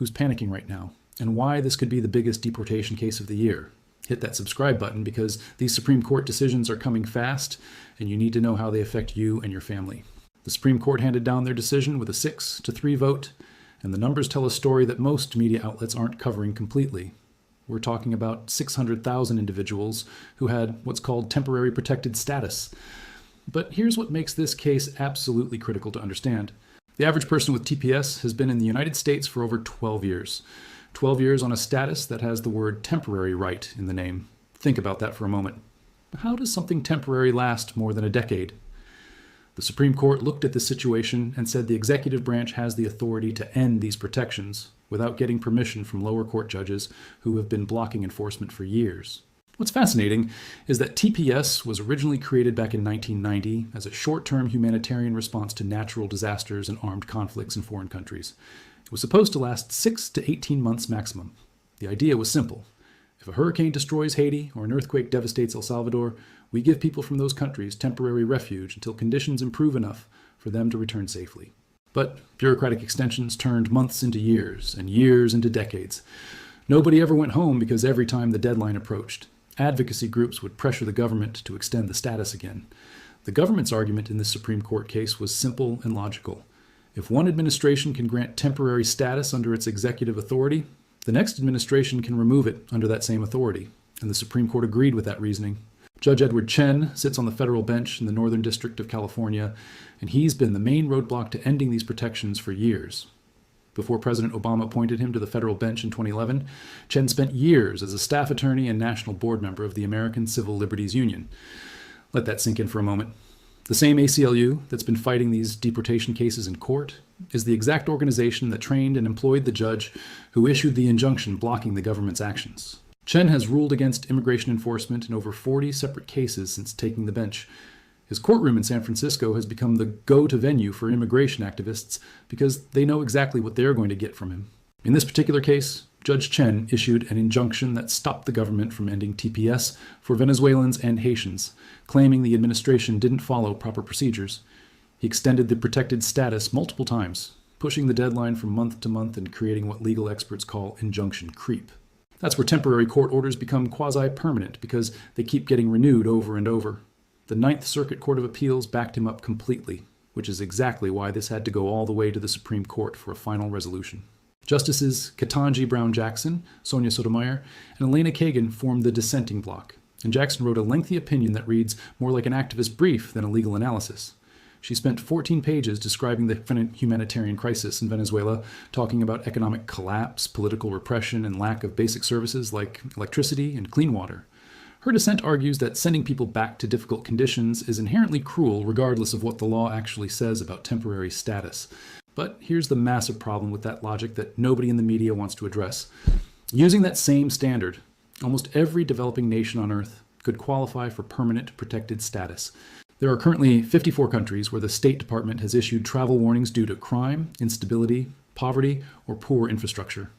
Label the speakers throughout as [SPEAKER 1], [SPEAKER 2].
[SPEAKER 1] who's panicking right now, and why this could be the biggest deportation case of the year. Hit that subscribe button because these Supreme Court decisions are coming fast, and you need to know how they affect you and your family. The Supreme Court handed down their decision with a 6-3 vote, and the numbers tell a story that most media outlets aren't covering completely. We're talking about 600,000 individuals who had what's called temporary protected status. But here's what makes this case absolutely critical to understand. The average person with TPS has been in the United States for over 12 years. 12 years on a status that has the word temporary right in the name. Think about that for a moment. How does something temporary last more than a decade? The Supreme Court looked at this situation and said the executive branch has the authority to end these protections without getting permission from lower court judges who have been blocking enforcement for years. What's fascinating is that TPS was originally created back in 1990 as a short-term humanitarian response to natural disasters and armed conflicts in foreign countries. It was supposed to last 6 to 18 months maximum. The idea was simple. If a hurricane destroys Haiti or an earthquake devastates El Salvador, we give people from those countries temporary refuge until conditions improve enough for them to return safely. But bureaucratic extensions turned months into years and years into decades. Nobody ever went home because every time the deadline approached, advocacy groups would pressure the government to extend the status again. The government's argument in this Supreme Court case was simple and logical. If one administration can grant temporary status under its executive authority, the next administration can remove it under that same authority, and the Supreme Court agreed with that reasoning. Judge Edward Chen sits on the federal bench in the Northern District of California, and he's been the main roadblock to ending these protections for years. Before President Obama appointed him to the federal bench in 2011, Chen spent years as a staff attorney and national board member of the American Civil Liberties Union. Let that sink in for a moment. The same ACLU that's been fighting these deportation cases in court is the exact organization that trained and employed the judge who issued the injunction blocking the government's actions. Chen has ruled against immigration enforcement in over 40 separate cases since taking the bench. His courtroom in San Francisco has become the go-to venue for immigration activists because they know exactly what they're going to get from him. In this particular case, Judge Chen issued an injunction that stopped the government from ending TPS for Venezuelans and Haitians, claiming the administration didn't follow proper procedures. He extended the protected status multiple times, pushing the deadline from month to month and creating what legal experts call injunction creep. That's where temporary court orders become quasi-permanent because they keep getting renewed over and over. The Ninth Circuit Court of Appeals backed him up completely, which is exactly why this had to go all the way to the Supreme Court for a final resolution. Justices Ketanji Brown Jackson, Sonia Sotomayor, and Elena Kagan formed the dissenting bloc, and Jackson wrote a lengthy opinion that reads more like an activist brief than a legal analysis. She spent 14 pages describing the humanitarian crisis in Venezuela, talking about economic collapse, political repression, and lack of basic services like electricity and clean water. Her dissent argues that sending people back to difficult conditions is inherently cruel regardless of what the law actually says about temporary status. But here's the massive problem with that logic that nobody in the media wants to address. Using that same standard, almost every developing nation on Earth could qualify for permanent protected status. There are currently 54 countries where the State Department has issued travel warnings due to crime, instability, poverty, or poor infrastructure.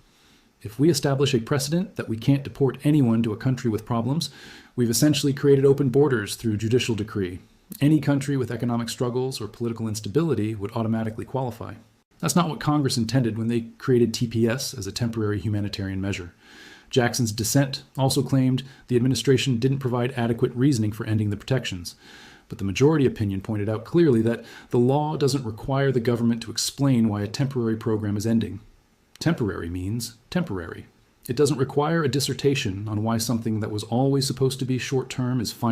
[SPEAKER 1] If we establish a precedent that we can't deport anyone to a country with problems, we've essentially created open borders through judicial decree. Any country with economic struggles or political instability would automatically qualify. That's not what Congress intended when they created TPS as a temporary humanitarian measure. Jackson's dissent also claimed the administration didn't provide adequate reasoning for ending the protections. But the majority opinion pointed out clearly that the law doesn't require the government to explain why a temporary program is ending. Temporary means temporary. It doesn't require a dissertation on why something that was always supposed to be short-term is